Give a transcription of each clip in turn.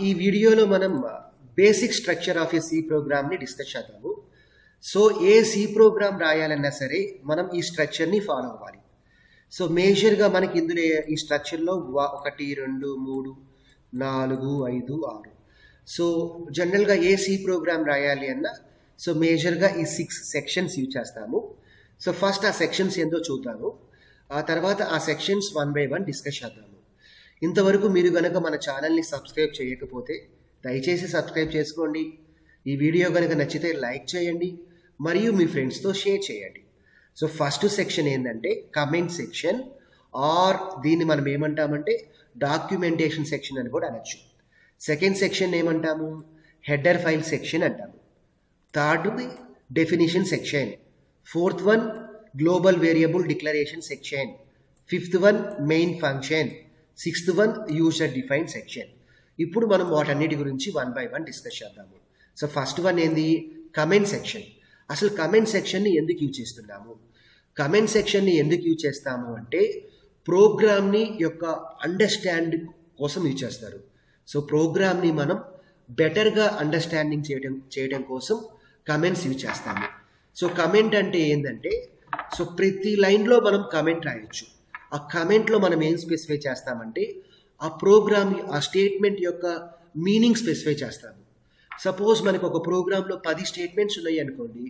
ఈ వీడియోలో మనం basic structure of a C ప్రోగ్రామ్ని డిస్కస్ చేద్దాము. సో ఏ సి ప్రోగ్రామ్ రాయాలన్నా సరే మనం ఈ స్ట్రక్చర్ని ఫాలో అవ్వాలి. సో మేజర్గా మనకి ఇందులో ఈ స్ట్రక్చర్లో 1 2 3 4 5 6. సో జనరల్గా ఏ సి ప్రోగ్రామ్ రాయాలి అన్నా సో మేజర్గా ఈ 6 సెక్షన్స్ యూజ్ చేస్తాము. సో ఫస్ట్ ఆ సెక్షన్స్ ఏందో చూద్దాము, ఆ తర్వాత ఆ సెక్షన్స్ 1 by 1 డిస్కస్ చేద్దాము. ఇంతవరకు మీరు కనుక మన ఛానల్ని సబ్స్క్రైబ్ చేయకపోతే దయచేసి సబ్స్క్రైబ్ చేసుకోండి. ఈ వీడియో కనుక నచ్చితే లైక్ చేయండి మరియు మీ ఫ్రెండ్స్తో షేర్ చేయండి. సో ఫస్ట్ సెక్షన్ ఏంటంటే కమెంట్ సెక్షన్, ఆర్ దీన్ని మనం ఏమంటామంటే డాక్యుమెంటేషన్ సెక్షన్ అని కూడా అనొచ్చు. సెకండ్ సెక్షన్ ఏమంటాము, హెడర్ ఫైల్ సెక్షన్ అంటాము. థర్డ్ది definition section. Fourth one global variable declaration section. Fifth one main function. Sixth one user define section. ఇప్పుడు మనం వాటన్నిటి గురించి 1 by 1 డిస్కస్ చేద్దాము. సో ఫస్ట్ వన్ ఏంది, కమెంట్ సెక్షన్. అసలు కమెంట్ సెక్షన్ని ఎందుకు యూజ్ చేస్తున్నాము? కమెంట్ సెక్షన్ని ఎందుకు యూజ్ చేస్తాము అంటే ప్రోగ్రామ్ని యొక్క అండర్స్టాండింగ్ కోసం యూజ్ చేస్తారు. సో ప్రోగ్రామ్ని మనం బెటర్గా అండర్స్టాండింగ్ చేయడం కోసం కమెంట్స్ యూజ్ చేస్తాము. సో కమెంట్ అంటే ఏంటంటే, సో ప్రతి లైన్లో మనం కమెంట్ రాయొచ్చు. ఆ కమెంట్లో మనం ఏం స్పెసిఫై చేస్తామంటే ఆ ప్రోగ్రామ్, ఆ స్టేట్మెంట్ యొక్క మీనింగ్ స్పెసిఫై చేస్తాము. సపోజ్ మనకు ఒక ప్రోగ్రాంలో 10 స్టేట్మెంట్స్ ఉన్నాయి అనుకోండి,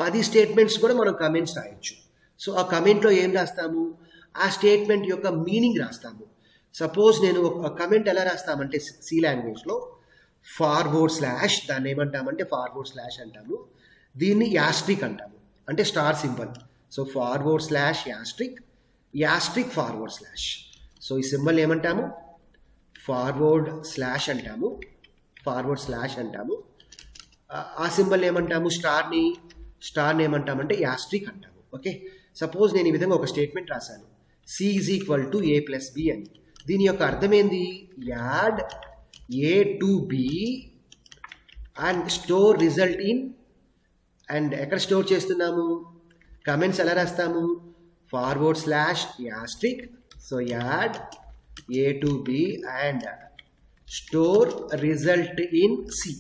10 స్టేట్మెంట్స్ కూడా మనం కమెంట్స్ రాయొచ్చు. సో ఆ కమెంట్లో ఏం రాస్తాము, ఆ స్టేట్మెంట్ యొక్క మీనింగ్ రాస్తాము. సపోజ్ నేను ఒక కమెంట్ ఎలా రాస్తామంటే సి లాంగ్వేజ్లో ఫార్వర్డ్ స్లాష్, దాన్ని ఏమంటామంటే ఫార్వర్డ్ స్లాష్ అంటాము. దీన్ని యాస్ట్రిక్ అంటాము, అంటే star symbol. So forward slash asterisk, asterisk forward slash. So ఈ సింబల్ ఏమంటాము, ఫార్వర్డ్ స్లాష్ అంటాము, ఫార్వర్డ్ స్లాష్ అంటాము. ఆ సింబల్ ఏమంటాము, స్టార్ని ఏమంటామంటే యాస్ట్రిక్ అంటాము. ఓకే, సపోజ్ నేను ఈ విధంగా ఒక స్టేట్మెంట్ రాశాను, C is equal to A plus B అని. దీని యొక్క అర్థం ఏంది, add A to B and store result in, and ఎక్కడ స్టోర్ చేస్తున్నాము, కమెంట్స్ ఎలా రాస్తాము, forward slash asterisk, so add A to B and store result in C.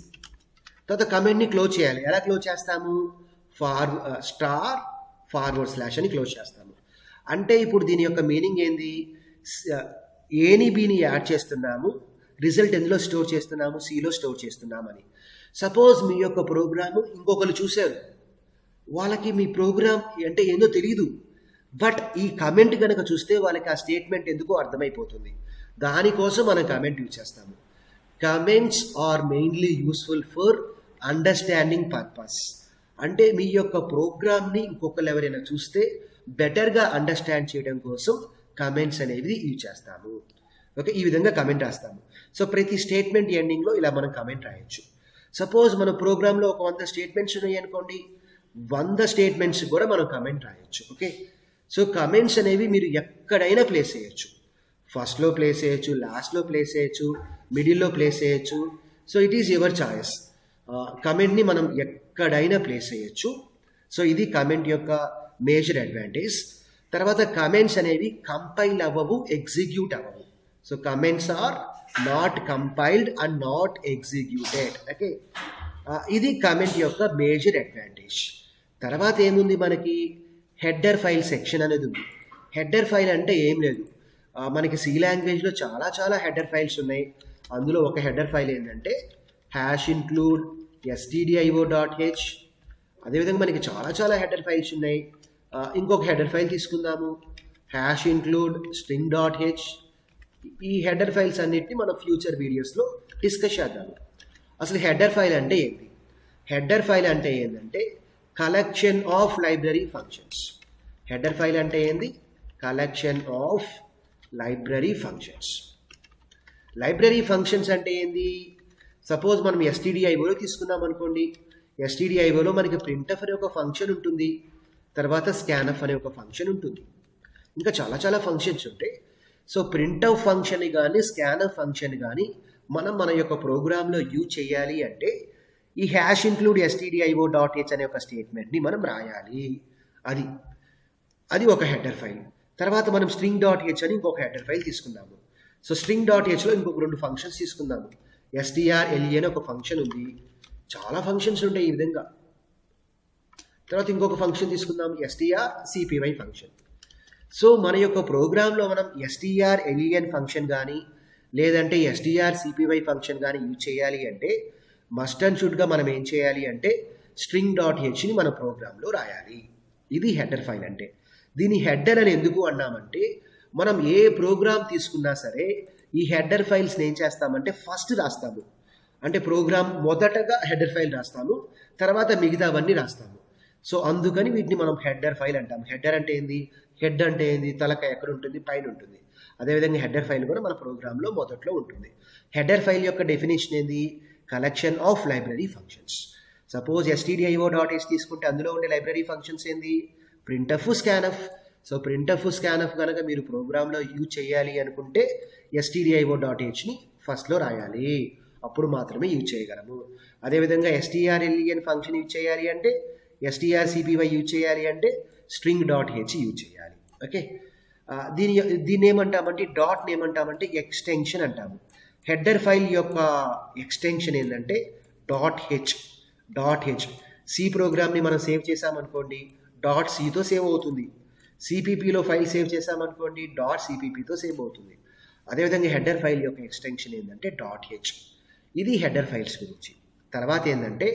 తర్వాత కమెంట్ని క్లోజ్ చేయాలి. ఎలా క్లోజ్ చేస్తాము, స్టార్ ఫార్వర్డ్ స్లాష్ అని క్లోజ్ చేస్తాము. అంటే ఇప్పుడు దీని యొక్క మీనింగ్ ఏంది, ఏని బిని యాడ్ చేస్తున్నాము, రిజల్ట్ ఎందులో స్టోర్ చేస్తున్నాము, సిలో స్టోర్ చేస్తున్నామని. సపోజ్ మీ యొక్క ప్రోగ్రాము ఇంకొకరు చూశారు, వాళ్ళకి మీ ప్రోగ్రామ్ అంటే ఏందో తెలియదు, బట్ ఈ కమెంట్ కనుక చూస్తే వాళ్ళకి ఆ స్టేట్మెంట్ ఎందుకో అర్థమైపోతుంది. దానికోసం మనం కమెంట్ యూజ్ చేస్తాము. Comments are mainly useful for understanding purpose. అంటే మీ యొక్క ప్రోగ్రామ్ని ఇంకొకరు ఎవరైనా చూస్తే బెటర్గా అండర్స్టాండ్ చేయడం కోసం కమెంట్స్ అనేవి యూజ్ చేస్తాము. ఓకే, ఈ విధంగా కమెంట్ రాస్తాము. సో ప్రతి స్టేట్మెంట్ ఎండింగ్లో ఇలా మనం కమెంట్ రాయొచ్చు. సపోజ్ మన ప్రోగ్రాంలో ఒక 100 స్టేట్మెంట్స్ ఉన్నాయి అనుకోండి, 100 స్టేట్మెంట్స్ కూడా మనం కమెంట్ రాయొచ్చు. ఓకే, సో కమెంట్స్ అనేవి మీరు ఎక్కడైనా ప్లేస్ చేయొచ్చు. ఫస్ట్లో ప్లేస్ చేయొచ్చు, లాస్ట్లో ప్లేస్ చేయొచ్చు, మిడిల్లో ప్లేస్ చేయొచ్చు. So it is your choice. కమెంట్ని మనం ఎక్కడైనా ప్లేస్ చేయొచ్చు. సో ఇది కమెంట్ యొక్క మేజర్ అడ్వాంటేజ్. తర్వాత కమెంట్స్ అనేవి కంపైల్ అవ్వవు, ఎగ్జిక్యూట్ అవ్వవు. So comments are not compiled and not executed. Okay, ఇది కమెంట్ యొక్క మేజర్ అడ్వాంటేజ్. తర్వాత ఏముంది మనకి, హెడర్ ఫైల్ సెక్షన్ అనేది ఉంది. హెడర్ ఫైల్ అంటే ఏం లేదు, మనకి సి లాంగ్వేజ్లో చాలా హెడర్ ఫైల్స్ ఉన్నాయి. అందులో ఒక హెడర్ ఫైల్ ఏంటంటే #include stdio.h. అదేవిధంగా మనకి చాలా హెడర్ ఫైల్స్ ఉన్నాయి. ఇంకొక హెడర్ ఫైల్ తీసుకుందాము, #include string.h. ఈ హెడర్ ఫైల్స్ అన్నిటిని మనం ఫ్యూచర్ వీడియోస్లో డిస్కస్ చేద్దాము. అసలు హెడర్ ఫైల్ అంటే ఏంటి? హెడర్ ఫైల్ అంటే ఏంటంటే collection of library functions. Header file అంటే ఏంది, collection of library functions. Library functions అంటే ఏంది, సపోజ్ మనం stdioలో తీసుకున్నాం అనుకోండి, stdioలో మనకి printf అనే ఒక ఫంక్షన్ ఉంటుంది, తర్వాత scanf అనే ఒక ఫంక్షన్ ఉంటుంది, ఇంకా చాలా ఫంక్షన్స్ ఉంటాయి. సో printf ఫంక్షన్ కానీ scanf ఫంక్షన్ కానీ మనం మన యొక్క ప్రోగ్రాంలో యూజ్ చేయాలి అంటే ఈ #include stdio.h అనే ఒక స్టేట్మెంట్ని మనం రాయాలి. అది ఒక హెడర్ ఫైల్. తర్వాత మనం string.h అని ఇంకొక హెడర్ ఫైల్ తీసుకున్నాము. సో string.hలో ఇంకొక 2 ఫంక్షన్స్ తీసుకుందాము, STRLE అని ఒక ఫంక్షన్ ఉంది. చాలా ఫంక్షన్స్ ఉంటాయి ఈ విధంగా. తర్వాత ఇంకొక ఫంక్షన్ తీసుకుందాం, strcpy ఫంక్షన్. సో మన యొక్క ప్రోగ్రాంలో మనం strlen ఫంక్షన్ కానీ లేదంటే strcpy ఫంక్షన్ కానీ యూజ్ చేయాలి అంటే మస్ట్ అండ్ షుడ్గా మనం ఏం చేయాలి అంటే string.hని మన ప్రోగ్రాంలో రాయాలి. ఇది హెడర్ ఫైల్ అంటే. దీని హెడర్ అని ఎందుకు అన్నామంటే మనం ఏ ప్రోగ్రామ్ తీసుకున్నా సరే ఈ హెడర్ ఫైల్స్ని ఏం చేస్తామంటే ఫస్ట్ రాస్తాము. అంటే ప్రోగ్రామ్ మొదటగా హెడర్ ఫైల్ రాస్తాము, తర్వాత మిగతావన్నీ రాస్తాము. సో అందుకని వీటిని మనం హెడర్ ఫైల్ అంటాం. హెడర్ అంటే ఏంది? హెడ్ అంటే ఏంది? తలకాయ ఎక్కడ ఉంటుంది? పైన ఉంటుంది. అదేవిధంగా హెడర్ ఫైల్ కూడా మన ప్రోగ్రాంలో మొదట్లో ఉంటుంది. హెడర్ ఫైల్ యొక్క డెఫినేషన్ ఏంది? Collection of library functions. Suppose stdio.h తీసుకుంటే అందులో ఉండే లైబ్రరీ ఫంక్షన్స్ ఏంది? printf, scanf. So printf, scanf కనుక మీరు ప్రోగ్రాంలో యూజ్ చేయాలి అనుకుంటే stdio.hని ఫస్ట్లో రాయాలి, అప్పుడు మాత్రమే యూజ్ చేయగలము. అదేవిధంగా strlen ఫంక్షన్ యూజ్ చేయాలి అంటే strcpy యూజ్ చేయాలి అంటే string.h యూజ్ చేయాలి. ఓకే, దీన్ని ఏమంటామంటే డాట్ని ఏమంటామంటే ఎక్స్టెన్షన్ అంటాము. హెడర్ ఫైల్ యొక్క ఎక్స్టెన్షన్ ఏంటంటే .h. సి ప్రోగ్రామ్ని మనం సేవ్ చేసామనుకోండి .cతో సేవ్ అవుతుంది. సిపిపిలో ఫైల్ సేవ్ చేసామనుకోండి .cppతో సేవ్ అవుతుంది. అదేవిధంగా హెడర్ ఫైల్ యొక్క ఎక్స్టెన్షన్ ఏంటంటే .h. ఇది హెడర్ ఫైల్స్ గురించి. తర్వాత ఏంటంటే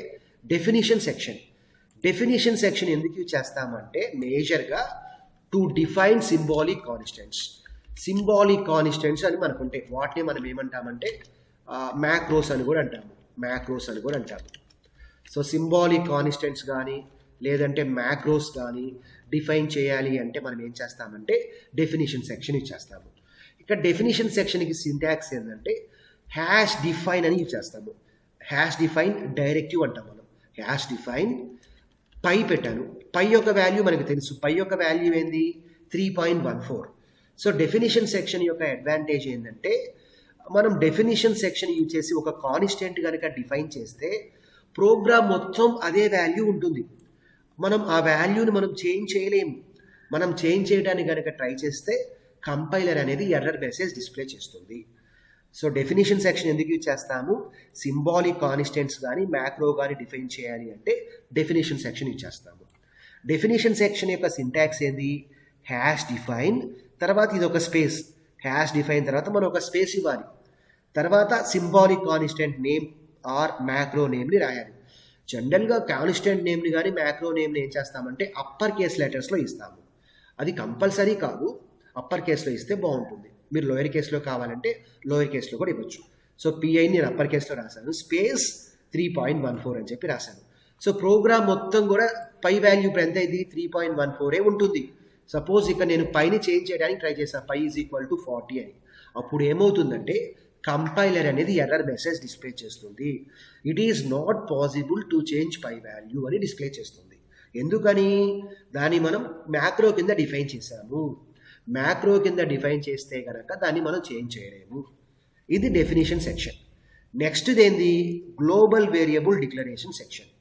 డెఫినిషన్ సెక్షన్. డెఫినిషన్ సెక్షన్ ఎందుకు యూజ్ చేస్తామంటే మేజర్గా to define symbolic constants. Symbolic constants అని మనకుంటే వాటిని మనం ఏమంటామంటే మ్యాక్రోస్ అని కూడా అంటాము. సో సింబాలిక్ కాన్స్టెంట్స్ కానీ లేదంటే మ్యాక్రోస్ కానీ డిఫైన్ చేయాలి అంటే మనం ఏం చేస్తామంటే డెఫినిషన్ సెక్షన్ ఇచ్చేస్తాము. ఇక్కడ డెఫినిషన్ సెక్షన్కి సింటాక్స్ ఏంటంటే #define అని యూజ్ చేస్తాము. #define డైరెక్టివ్ అంటాం మనం. #define పై పెట్టాను. పై యొక్క వాల్యూ మనకు తెలుసు. పై యొక్క వాల్యూ ఏంది? 3.14. సో డెఫినిషన్ సెక్షన్ యొక్క అడ్వాంటేజ్ ఏంటంటే మనం డెఫినిషన్ సెక్షన్ యూజ్ చేసి ఒక కాన్స్టెంట్ కనుక డిఫైన్ చేస్తే ప్రోగ్రామ్ మొత్తం అదే వాల్యూ ఉంటుంది. మనం ఆ వాల్యూని మనం చేంజ్ చేయలేము. మనం చేంజ్ చేయడానికి కనుక ట్రై చేస్తే కంపైలర్ అనేది ఎర్రర్ మెసేజ్ డిస్ప్లే చేస్తుంది. సో డెఫినిషన్ సెక్షన్ ఎందుకు యూజ్ చేస్తాము? సింబాలిక్ కాన్స్టెంట్స్ కానీ మ్యాక్రో కానీ డిఫైన్ చేయాలి అంటే డెఫినిషన్ సెక్షన్ యూజ్ చేస్తాము. డెఫినిషన్ సెక్షన్ యొక్క సింటాక్స్ ఏంది? #define, తర్వాత ఇది ఒక స్పేస్. #define తర్వాత మనం ఒక స్పేస్ ఇవ్వాలి. తర్వాత symbolic constant name or macro నేమ్ని రాయాలి. జనరల్గా కాన్స్టెంట్ నేమ్ని కానీ మ్యాక్రో నేమ్ని ఏం చేస్తామంటే అప్పర్ కేస్ లెటర్స్లో ఇస్తాము. అది కంపల్సరీ కాదు, అప్పర్ కేస్లో ఇస్తే బాగుంటుంది. మీరు లోయర్ కేస్లో కావాలంటే లోయర్ కేస్లో కూడా ఇవ్వచ్చు. సో పిఐ నేను అప్పర్ కేస్లో రాశాను, స్పేస్ 3.14 అని చెప్పి రాశాను. సో ప్రోగ్రామ్ మొత్తం కూడా పై వాల్యూ ఇప్పుడు ఎంత అయింది? 3.14 ఉంటుంది. సపోజ్ ఇక్కడ నేను పైని చేంజ్ చేయడానికి ట్రై చేశాను, పై = 40 అని. అప్పుడు ఏమవుతుందంటే కంపైలర్ అనేది ఎర్రర్ మెసేజ్ డిస్ప్లే చేస్తుంది. It is not possible to change pi value అని డిస్ప్లే చేస్తుంది. ఎందుకని? దాన్ని మనం మ్యాక్రో కింద డిఫైన్ చేశాము. మ్యాక్రో కింద డిఫైన్ చేస్తే కనుక దాన్ని మనం చేంజ్ చేయలేము. ఇది డెఫినిషన్ సెక్షన్. నెక్స్ట్ ఏంది? Global variable declaration section.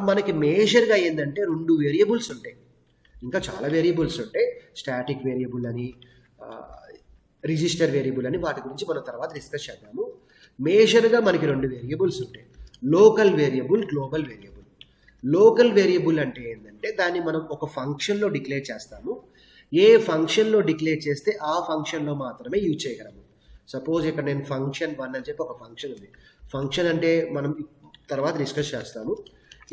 మనకి మేజర్గా ఏంటంటే 2 వేరియబుల్స్ ఉంటాయి, ఇంకా చాలా వేరియబుల్స్ ఉంటాయి. స్టాటిక్ వేరియబుల్ అని, రిజిస్టర్ వేరియబుల్ అని, వాటి గురించి మనం తర్వాత డిస్కస్ చేద్దాము. మేజర్గా మనకి 2 వేరియబుల్స్ ఉంటాయి, local variable, global variable. Local variable అంటే ఏంటంటే దాన్ని మనం ఒక ఫంక్షన్లో డిక్లేర్ చేస్తాము. ఏ ఫంక్షన్లో డిక్లేర్ చేస్తే ఆ ఫంక్షన్లో మాత్రమే యూజ్ చేయగలము. సపోజ్ ఇక్కడ నేను function1 అని చెప్పి ఒక ఫంక్షన్ ఉంది. ఫంక్షన్ అంటే మనం తర్వాత డిస్కస్ చేస్తాము.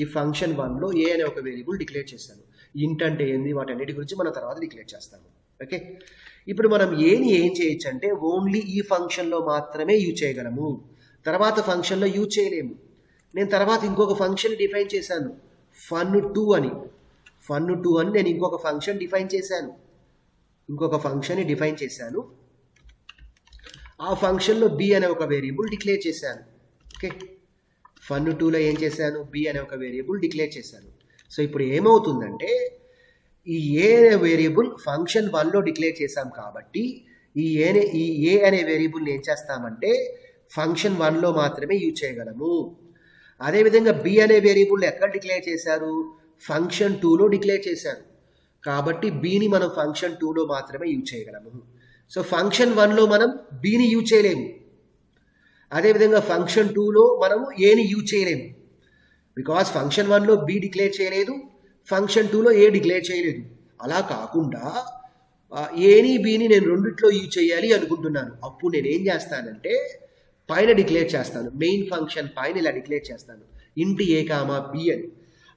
ఈ function1లో ఏ అనే ఒక వేరియబుల్ డిక్లేర్ చేస్తాను. ఇంట్ అంటే ఏంది, వాటన్నిటి గురించి మనం తర్వాత డిక్లేర్ చేస్తాము. ఓకే, ఇప్పుడు మనం ఏం చేయొచ్చు అంటే ఓన్లీ ఈ ఫంక్షన్లో మాత్రమే యూజ్ చేయగలము, తర్వాత ఫంక్షన్లో యూజ్ చేయలేము. నేను తర్వాత ఇంకొక ఫంక్షన్ డిఫైన్ చేశాను, fun2 అని. fun2 అని నేను ఇంకొక ఫంక్షన్ డిఫైన్ చేశాను, ఆ ఫంక్షన్లో b అనే ఒక వేరియబుల్ డిక్లేర్ చేశాను. ఓకే, fun2లో ఏం చేశాను? b అనే ఒక వేరియబుల్ డిక్లేర్ చేశాను. సో ఇప్పుడు ఏమవుతుందంటే ఈ ఏ అనే వేరియబుల్ function1లో డిక్లేర్ చేశాం కాబట్టి ఈ ఏ అనే వేరియబుల్ని ఏం చేస్తామంటే function1లో మాత్రమే యూజ్ చేయగలము. అదేవిధంగా b అనే వేరియబుల్ ఎక్కడ డిక్లేర్ చేశారు? function2లో డిక్లేర్ చేశారు కాబట్టి bని మనం function2లో మాత్రమే యూజ్ చేయగలము. సో function1లో మనం bని యూజ్ చేయలేము. అదేవిధంగా ఫంక్షన్ 2లో మనము ఏని యూజ్ చేయలేము, బికాస్ ఫంక్షన్ 1లో బి డిక్లేర్ చేయలేదు, ఫంక్షన్ 2లో ఏ డిక్లేర్ చేయలేదు. అలా కాకుండా ఏని బిని నేను రెండిట్లో యూజ్ చేయాలి అనుకుంటున్నాను. అప్పుడు నేను ఏం చేస్తానంటే పైన డిక్లేర్ చేస్తాను, మెయిన్ ఫంక్షన్ పైన ఇలా డిక్లేర్ చేస్తాను, ఇంటి ఏ కామా బి అని.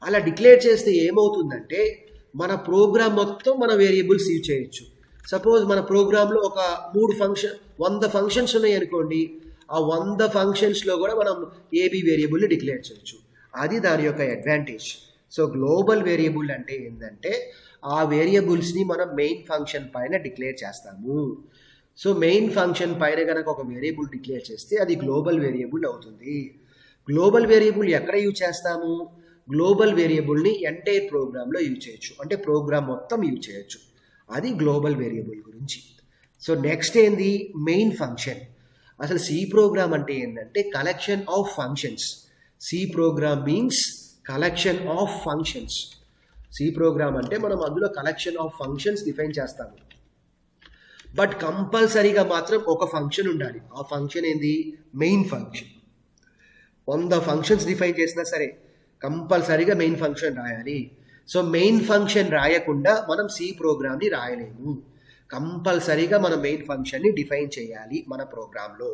అలా డిక్లేర్ చేస్తే ఏమవుతుందంటే మన ప్రోగ్రామ్ మొత్తం మన వేరియబుల్స్ యూజ్ చేయొచ్చు. సపోజ్ మన ప్రోగ్రాంలో ఒక 100 ఫంక్షన్స్ ఉన్నాయి అనుకోండి, ఆ 100 ఫంక్షన్స్లో కూడా మనం ఏబి వేరియబుల్ని డిక్లేర్ చేయొచ్చు. అది దాని యొక్క అడ్వాంటేజ్. సో గ్లోబల్ వేరియబుల్ అంటే ఏంటంటే ఆ వేరియబుల్స్ని మనం మెయిన్ ఫంక్షన్ పైన డిక్లేర్ చేస్తాము. సో మెయిన్ ఫంక్షన్ పైన కనుక ఒక వేరియబుల్ డిక్లేర్ చేస్తే అది గ్లోబల్ వేరియబుల్ అవుతుంది. గ్లోబల్ వేరియబుల్ ఎక్కడ యూజ్ చేస్తాము? గ్లోబల్ వేరియబుల్ని ఎంటైర్ ప్రోగ్రాంలో యూజ్ చేయొచ్చు, అంటే ప్రోగ్రామ్ మొత్తం యూజ్ చేయొచ్చు. అది గ్లోబల్ వేరియబుల్ గురించి. సో నెక్స్ట్ ఏంది? Main function. అసలు సి ప్రోగ్రామ్ అంటే ఏంటంటే collection of functions. C program means collection of functions. C program అంటే మనం అందులో కలెక్షన్ ఆఫ్ ఫంక్షన్స్ డిఫైన్ చేస్తాము. బట్ కంపల్సరీగా మాత్రం ఒక ఫంక్షన్ ఉండాలి. ఆ ఫంక్షన్ ఏంది? Main function. 100 ఫంక్షన్స్ డిఫైన్ చేసినా సరే కంపల్సరీగా మెయిన్ ఫంక్షన్ రాయాలి. సో మెయిన్ ఫంక్షన్ రాయకుండా మనం సి ప్రోగ్రామ్ని రాయలేము. కంపల్సరీగా మనం మెయిన్ ఫంక్షన్ని డిఫైన్ చేయాలి మన ప్రోగ్రాంలో.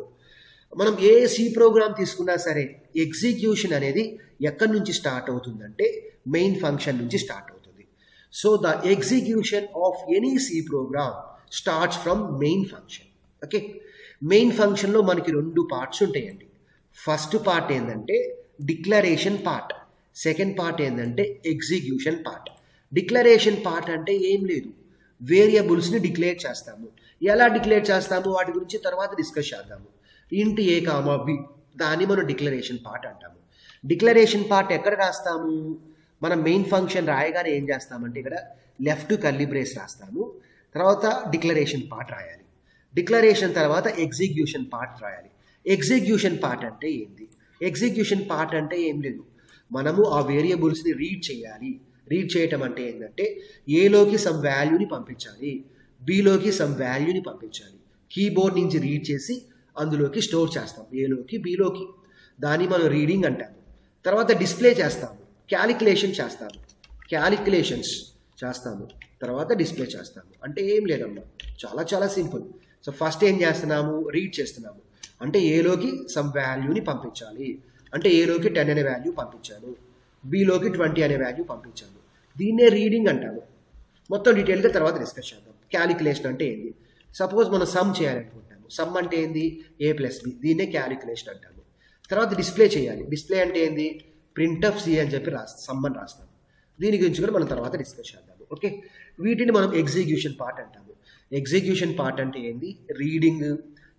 మనం ఏ సి ప్రోగ్రామ్ తీసుకున్నా సరే ఎగ్జిక్యూషన్ అనేది ఎక్కడి నుంచి స్టార్ట్ అవుతుందంటే మెయిన్ ఫంక్షన్ నుంచి స్టార్ట్ అవుతుంది. So the execution of any C program starts from main function. Okay, main ఫంక్షన్లో మనకి 2 పార్ట్స్ ఉంటాయండి. ఫస్ట్ పార్ట్ ఏంటంటే డిక్లరేషన్ పార్ట్, సెకండ్ పార్ట్ ఏంటంటే ఎగ్జిక్యూషన్ పార్ట్. డిక్లరేషన్ పార్ట్ అంటే ఏం లేదు, వేరియబుల్స్ని డిక్లేర్ చేస్తాము. ఎలా డిక్లేర్ చేస్తాము వాటి గురించి తర్వాత డిస్కస్ చేద్దాము. ఇంటి ఏ కామా బి, దాన్ని మనం డిక్లరేషన్ పార్ట్ అంటాము. డిక్లరేషన్ పార్ట్ ఎక్కడ రాస్తాము? మనం మెయిన్ ఫంక్షన్ రాయగానే ఏం చేస్తామంటే ఇక్కడ లెఫ్ట్ కర్లీ బ్రేస్ రాస్తాము, తర్వాత డిక్లరేషన్ పార్ట్ రాయాలి. డిక్లరేషన్ తర్వాత ఎగ్జిక్యూషన్ పార్ట్ రాయాలి. ఎగ్జిక్యూషన్ పార్ట్ అంటే ఏంది? ఎగ్జిక్యూషన్ పార్ట్ అంటే ఏం లేదు, మనము ఆ వేరియబుల్స్ని రీడ్ చేయాలి. రీడ్ చేయటం అంటే ఏంటంటే ఏలోకి సమ్ వాల్యూని పంపించాలి, బిలోకి సమ్ వాల్యూని పంపించాలి. కీబోర్డ్ నుంచి రీడ్ చేసి అందులోకి స్టోర్ చేస్తాం, ఏలోకి బిలోకి. దాన్ని మనం రీడింగ్ అంటాము. తర్వాత డిస్ప్లే చేస్తాము, క్యాలిక్యులేషన్ చేస్తాము, క్యాలిక్యులేషన్స్ చేస్తాము, తర్వాత డిస్ప్లే చేస్తాము. అంటే ఏం లేదమ్మా, చాలా చాలా సింపుల్. సో ఫస్ట్ ఏం చేస్తున్నాము? రీడ్ చేస్తున్నాము, అంటే ఏలోకి సమ్ వాల్యూని పంపించాలి. అంటే ఏలోకి 10 అనే వాల్యూ పంపించాను, బిలోకి 20 అనే వాల్యూ పంపించాను. దీన్నే రీడింగ్ అంటాము. మొత్తం డీటెయిల్గా తర్వాత డిస్కస్ చేద్దాం. క్యాలిక్యులేషన్ అంటే ఏంది? సపోజ్ మనం సమ్ చేయాలనుకుంటాము, సమ్ అంటే ఏంది? A + B, దీన్నే క్యాలిక్యులేషన్ అంటాము. తర్వాత డిస్ప్లే చేయాలి. డిస్ప్లే అంటే ఏంది? ప్రింట్ ఆఫ్ సి అని చెప్పి సమ్ అని రాస్తాము. దీని గురించి కూడా మనం తర్వాత డిస్కస్ చేద్దాము. ఓకే, వీటిని మనం ఎగ్జిక్యూషన్ పార్ట్ అంటాము. ఎగ్జిక్యూషన్ పార్ట్ అంటే ఏంది? రీడింగ్,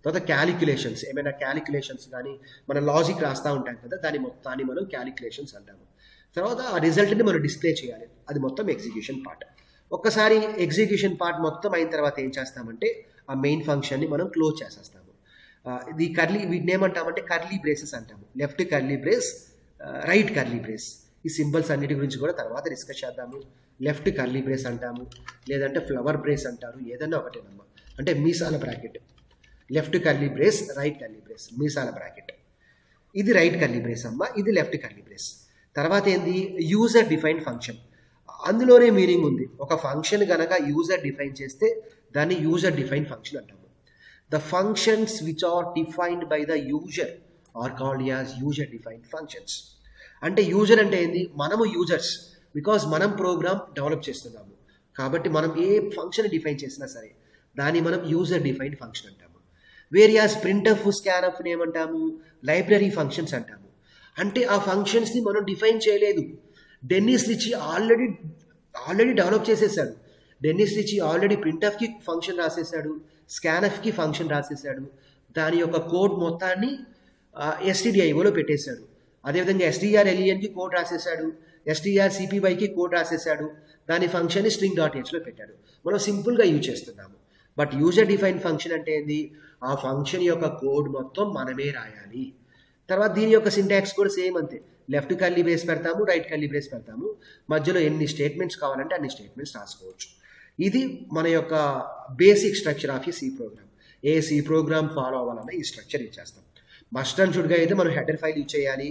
తర్వాత క్యాలిక్యులేషన్స్, ఏమైనా క్యాలిక్యులేషన్స్ కానీ మన లాజిక్ రాస్తూ ఉంటాం కదా, దాని మొత్తాన్ని మనం క్యాలిక్యులేషన్స్ అంటాము. తర్వాత ఆ రిజల్ట్ని మనం డిస్ప్లే చేయాలి, అది మొత్తం ఎగ్జిక్యూషన్ పార్ట్. ఒక్కసారి ఎగ్జిక్యూషన్ పార్ట్ మొత్తం అయిన తర్వాత ఏం చేస్తామంటే ఆ మెయిన్ ఫంక్షన్ని మనం క్లోజ్ చేసేస్తాము. వీటిని ఏమంటామంటే కర్లీ బ్రేసెస్ అంటాము. Left curly brace, right curly brace. ఈ సింబల్స్ అన్నిటి గురించి కూడా తర్వాత డిస్కస్ చేద్దాము. లెఫ్ట్ కర్లీ బ్రేస్ అంటాము, లేదంటే ఫ్లవర్ బ్రేస్ అంటారు, ఏదన్నా ఒకటేనమ్మా. అంటే మీసాల bracket. Left curly brace, right curly brace, మీసాల బ్రాకెట్. ఇది రైట్ కర్లీ బ్రేస్ అమ్మ, ఇది లెఫ్ట్ కర్లీ బ్రేస్. తర్వాత ఏంది? User defined function. అందులోనే మీనింగ్ ఉంది. ఒక ఫంక్షన్ గనక యూజర్ డిఫైన్ చేస్తే దాన్ని యూజర్ డిఫైన్డ్ ఫంక్షన్ అంటాము. The functions which are defined by the user are called as user defined functions. అంటే యూజర్ అంటే ఏంది? మనము యూజర్స్, బికాజ్ మనం ప్రోగ్రామ్ డెవలప్ చేస్తున్నాము కాబట్టి మనం ఏ ఫంక్షన్ డిఫైన్ చేసినా సరే దాన్ని మనం యూజర్ డిఫైన్డ్ ఫంక్షన్ అంటాము. వేరియాస్ ప్రింట్ఎఫ్, స్కాన్ఎఫ్ ఏమంటాము? లైబ్రరీ ఫంక్షన్స్ అంటాము. అంటే ఆ ఫంక్షన్స్ని మనం డిఫైన్ చేయలేదు. డెన్నిస్ రిచీ ఆల్రెడీ డెవలప్ చేసేసాడు. డెన్నిస్ రిచీ ఆల్రెడీ ప్రింట్ఎఫ్కి ఫంక్షన్ రాసేసాడు, స్కాన్ఎఫ్కి ఫంక్షన్ రాసేసాడు. దాని యొక్క కోడ్ మొత్తాన్ని STDIOలో పెట్టేశాడు. అదేవిధంగా STRLENకి కోడ్ రాసేసాడు, STRCPYకి కోడ్ రాసేసాడు. దాని ఫంక్షన్ని string.hలో పెట్టాడు. మనం సింపుల్గా యూజ్ చేస్తున్నాము. బట్ యూజర్ డిఫైన్ ఫంక్షన్ అంటే ఏంది? ఆ ఫంక్షన్ యొక్క కోడ్ మొత్తం మనమే రాయాలి. తర్వాత దీని యొక్క సింటాక్స్ కూడా సేమ్ అంతే. లెఫ్ట్ కర్లీ బ్రేస్ పెడతాము, రైట్ కర్లీ బ్రేస్ పెడతాము. మధ్యలో ఎన్ని స్టేట్మెంట్స్ కావాలంటే అన్ని స్టేట్మెంట్స్ రాసుకోవచ్చు. ఇది మన యొక్క basic structure of a C program. A C program follow అవ్వాలన్నా ఈ స్ట్రక్చర్ ఇచ్చేస్తాం. మస్ట్ అండ్ షుడ్గా అయితే మనం హెడర్ ఫైల్ యూజ్ చేయాలి,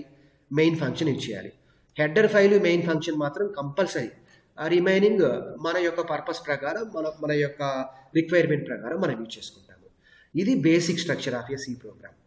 మెయిన్ ఫంక్షన్ యూజ్ చేయాలి. హెడర్ ఫైల్ మెయిన్ ఫంక్షన్ మాత్రం కంపల్సరీ. ఆ రిమైనింగ్ మన యొక్క పర్పస్ ప్రకారం మన యొక్క రిక్వైర్మెంట్ ప్రకారం మనం యూజ్ చేసుకుంటాము. ఇది basic structure of a C programme.